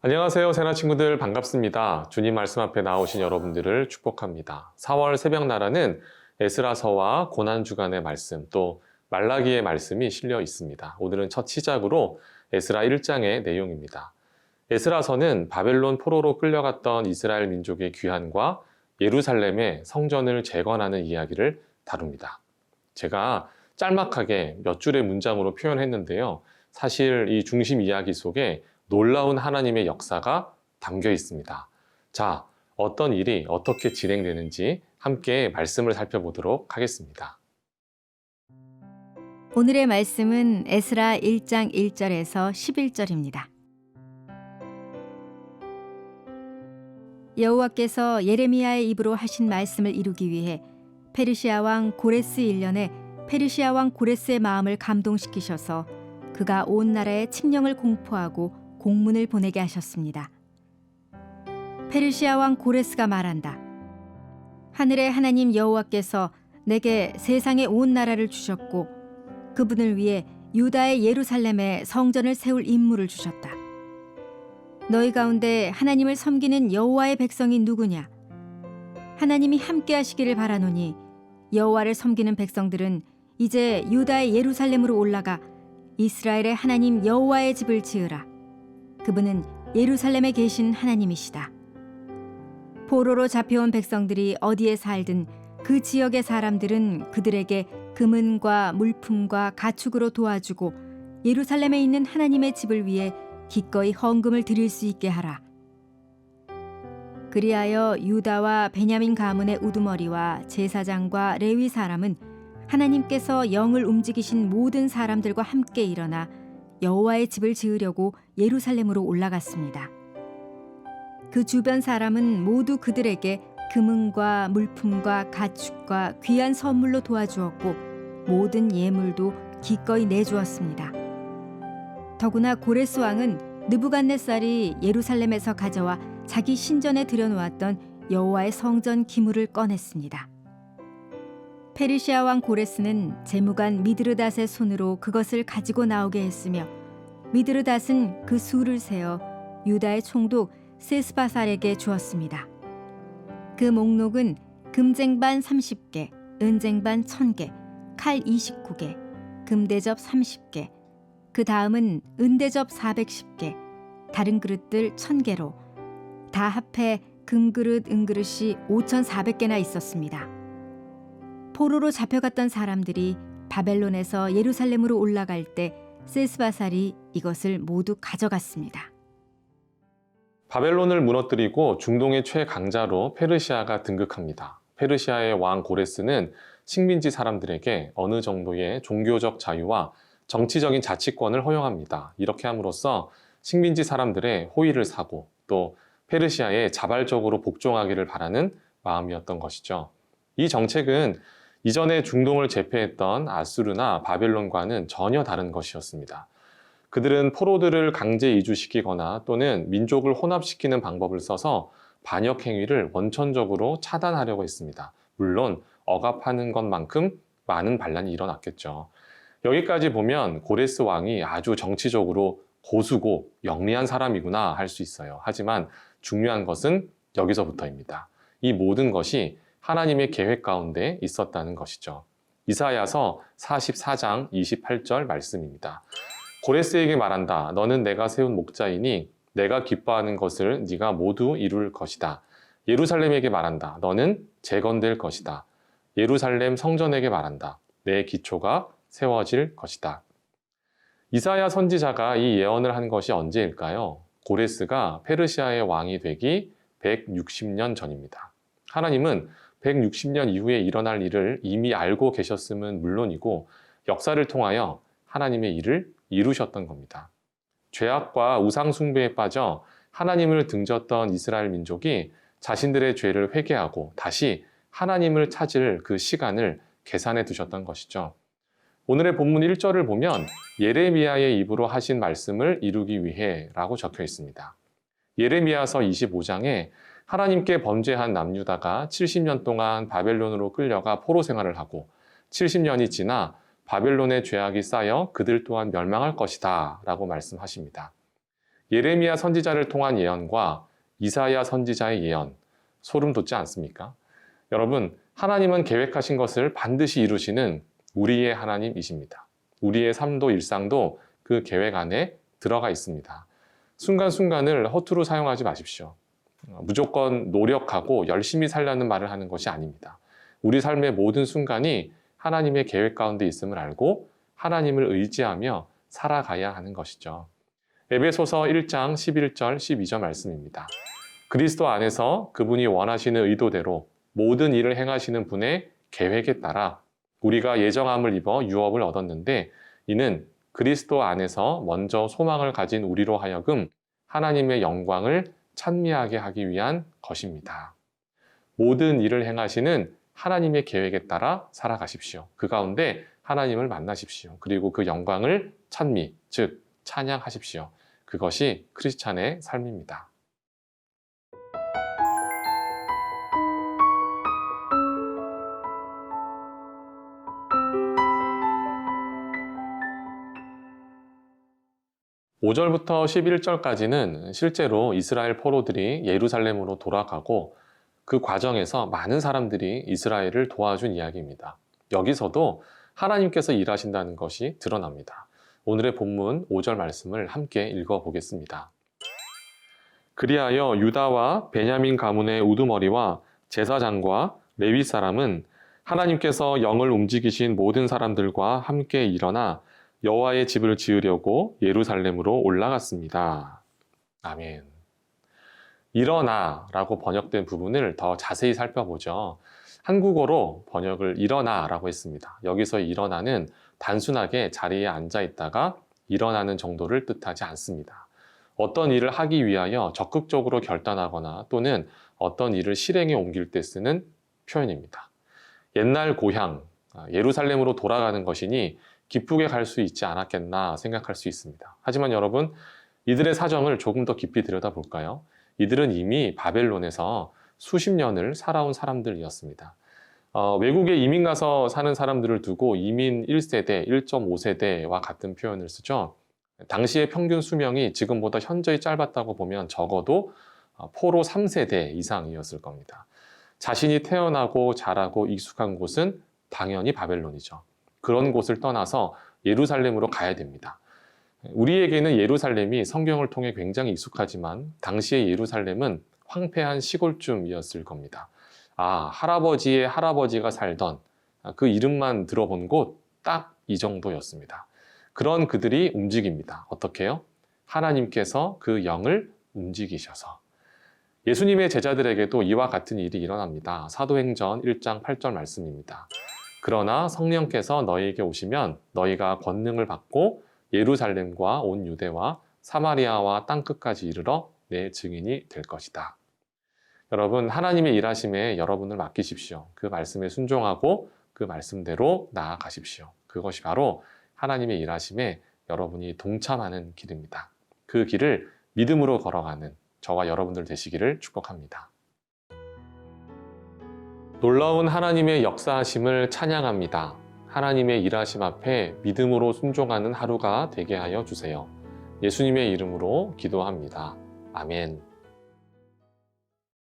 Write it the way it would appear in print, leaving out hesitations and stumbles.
안녕하세요, 세나 친구들 반갑습니다. 주님 말씀 앞에 나오신 여러분들을 축복합니다. 4월 새벽 나라는 에스라서와 고난주간의 말씀, 또 말라기의 말씀이 실려 있습니다. 오늘은 첫 시작으로 에스라 1장의 내용입니다. 에스라서는 바벨론 포로로 끌려갔던 이스라엘 민족의 귀환과 예루살렘의 성전을 재건하는 이야기를 다룹니다. 제가 짤막하게 몇 줄의 문장으로 표현했는데요. 사실 이 중심 이야기 속에 놀라운 하나님의 역사가 담겨 있습니다. 자, 어떤 일이 어떻게 진행되는지 함께 말씀을 살펴보도록 하겠습니다. 오늘의 말씀은 에스라 1장 1절에서 11절입니다. 여호와께서 예레미야의 입으로 하신 말씀을 이루기 위해 페르시아 왕 고레스 1년에 페르시아 왕 고레스의 마음을 감동시키셔서 그가 온 나라에 칙령을 공포하고 공문을 보내게 하셨습니다. 페르시아 왕 고레스가 말한다. 하늘의 하나님 여호와께서 내게 세상의 온 나라를 주셨고 그분을 위해 유다의 예루살렘에 성전을 세울 임무를 주셨다. 너희 가운데 하나님을 섬기는 여호와의 백성이 누구냐? 하나님이 함께 하시기를 바라노니 여호와를 섬기는 백성들은 이제 유다의 예루살렘으로 올라가 이스라엘의 하나님 여호와의 집을 지으라. 그분은 예루살렘에 계신 하나님이시다. 포로로 잡혀온 백성들이 어디에 살든 그 지역의 사람들은 그들에게 금은과 물품과 가축으로 도와주고 예루살렘에 있는 하나님의 집을 위해 기꺼이 헌금을 드릴 수 있게 하라. 그리하여 유다와 베냐민 가문의 우두머리와 제사장과 레위 사람은 하나님께서 영을 움직이신 모든 사람들과 함께 일어나 여호와의 집을 지으려고 예루살렘으로 올라갔습니다. 그 주변 사람은 모두 그들에게 금은과 물품과 가축과 귀한 선물로 도와주었고 모든 예물도 기꺼이 내주었습니다. 더구나 고레스 왕은 느부갓네살이 예루살렘에서 가져와 자기 신전에 들여놓았던 여호와의 성전 기물을 꺼냈습니다. 페르시아 왕 고레스는 재무관 미드르닷의 손으로 그것을 가지고 나오게 했으며 미드르닷은 그 수를 세어 유다의 총독 세스바살에게 주었습니다. 그 목록은 금쟁반 30개, 은쟁반 1000개, 칼 29개, 금대접 30개, 그 다음은 은대접 410개, 다른 그릇들 1000개로 다 합해 금그릇, 은그릇이 5400개나 있었습니다. 포로로 잡혀갔던 사람들이 바벨론에서 예루살렘으로 올라갈 때 세스바살이 이것을 모두 가져갔습니다. 바벨론을 무너뜨리고 중동의 최강자로 페르시아가 등극합니다. 페르시아의 왕 고레스는 식민지 사람들에게 어느 정도의 종교적 자유와 정치적인 자치권을 허용합니다. 이렇게 함으로써 식민지 사람들의 호의를 사고 또 페르시아에 자발적으로 복종하기를 바라는 마음이었던 것이죠. 이 정책은 이전에 중동을 제패했던 아수르나 바벨론과는 전혀 다른 것이었습니다. 그들은 포로들을 강제 이주시키거나 또는 민족을 혼합시키는 방법을 써서 반역 행위를 원천적으로 차단하려고 했습니다. 물론 억압하는 것만큼 많은 반란이 일어났겠죠. 여기까지 보면 고레스 왕이 아주 정치적으로 고수고 영리한 사람이구나 할 수 있어요. 하지만 중요한 것은 여기서부터입니다. 이 모든 것이 하나님의 계획 가운데 있었다는 것이죠. 이사야서 44장 28절 말씀입니다. 고레스에게 말한다. 너는 내가 세운 목자이니 내가 기뻐하는 것을 네가 모두 이룰 것이다. 예루살렘에게 말한다. 너는 재건될 것이다. 예루살렘 성전에게 말한다. 내 기초가 세워질 것이다. 이사야 선지자가 이 예언을 한 것이 언제일까요? 고레스가 페르시아의 왕이 되기 160년 전입니다. 하나님은 160년 이후에 일어날 일을 이미 알고 계셨음은 물론이고 역사를 통하여 하나님의 일을 이루셨던 겁니다. 죄악과 우상 숭배에 빠져 하나님을 등졌던 이스라엘 민족이 자신들의 죄를 회개하고 다시 하나님을 찾을 그 시간을 계산해 두셨던 것이죠. 오늘의 본문 1절을 보면 예레미야의 입으로 하신 말씀을 이루기 위해 라고 적혀 있습니다. 예레미야서 25장에 하나님께 범죄한 남유다가 70년 동안 바벨론으로 끌려가 포로 생활을 하고 70년이 지나 바벨론의 죄악이 쌓여 그들 또한 멸망할 것이다 라고 말씀하십니다. 예레미야 선지자를 통한 예언과 이사야 선지자의 예언, 소름 돋지 않습니까? 여러분, 하나님은 계획하신 것을 반드시 이루시는 우리의 하나님이십니다. 우리의 삶도 일상도 그 계획 안에 들어가 있습니다. 순간순간을 허투루 사용하지 마십시오. 무조건 노력하고 열심히 살려는 말을 하는 것이 아닙니다. 우리 삶의 모든 순간이 하나님의 계획 가운데 있음을 알고 하나님을 의지하며 살아가야 하는 것이죠. 에베소서 1장 11절 12절 말씀입니다. 그리스도 안에서 그분이 원하시는 의도대로 모든 일을 행하시는 분의 계획에 따라 우리가 예정함을 입어 유업을 얻었는데 이는 그리스도 안에서 먼저 소망을 가진 우리로 하여금 하나님의 영광을 찬미하게 하기 위한 것입니다. 모든 일을 행하시는 하나님의 계획에 따라 살아가십시오. 그 가운데 하나님을 만나십시오. 그리고 그 영광을 찬미, 즉 찬양하십시오. 그것이 크리스찬의 삶입니다. (5절부터) (11절까지는) 실제로 이스라엘 포로들이 예루살렘으로 돌아가고 그 과정에서 많은 사람들이 이스라엘을 도와준 이야기입니다. 여기서도 하나님께서 일하신다는 것이 드러납니다. 오늘의 본문 5절 말씀을 함께 읽어보겠습니다. 그리하여 유다와 베냐민 가문의 우두머리와 제사장과 레위 사람은 하나님께서 영을 움직이신 모든 사람들과 함께 일어나 여호와의 집을 지으려고 예루살렘으로 올라갔습니다. 아멘. 일어나라고 번역된 부분을 더 자세히 살펴보죠. 한국어로 번역을 일어나라고 했습니다. 여기서 일어나는 단순하게 자리에 앉아 있다가 일어나는 정도를 뜻하지 않습니다. 어떤 일을 하기 위하여 적극적으로 결단하거나 또는 어떤 일을 실행에 옮길 때 쓰는 표현입니다. 옛날 고향, 예루살렘으로 돌아가는 것이니 기쁘게 갈 수 있지 않았겠나 생각할 수 있습니다. 하지만 여러분, 이들의 사정을 조금 더 깊이 들여다볼까요? 이들은 이미 바벨론에서 수십 년을 살아온 사람들이었습니다. 외국에 이민 가서 사는 사람들을 두고 이민 1세대, 1.5세대와 같은 표현을 쓰죠. 당시의 평균 수명이 지금보다 현저히 짧았다고 보면 적어도 포로 3세대 이상이었을 겁니다. 자신이 태어나고 자라고 익숙한 곳은 당연히 바벨론이죠. 그런 곳을 떠나서 예루살렘으로 가야 됩니다. 우리에게는 예루살렘이 성경을 통해 굉장히 익숙하지만 당시의 예루살렘은 황폐한 시골쯤이었을 겁니다. 할아버지의 할아버지가 살던 그 이름만 들어본 곳 딱 이 정도였습니다. 그런 그들이 움직입니다. 어떻게 해요? 하나님께서 그 영을 움직이셔서. 예수님의 제자들에게도 이와 같은 일이 일어납니다. 사도행전 1장 8절 말씀입니다. 그러나 성령께서 너희에게 오시면 너희가 권능을 받고 예루살렘과 온 유대와 사마리아와 땅끝까지 이르러 내 증인이 될 것이다. 여러분, 하나님의 일하심에 여러분을 맡기십시오. 그 말씀에 순종하고 그 말씀대로 나아가십시오. 그것이 바로 하나님의 일하심에 여러분이 동참하는 길입니다. 그 길을 믿음으로 걸어가는 저와 여러분들 되시기를 축복합니다. 놀라운 하나님의 역사하심을 찬양합니다. 하나님의 일하심 앞에 믿음으로 순종하는 하루가 되게 하여 주세요. 예수님의 이름으로 기도합니다. 아멘.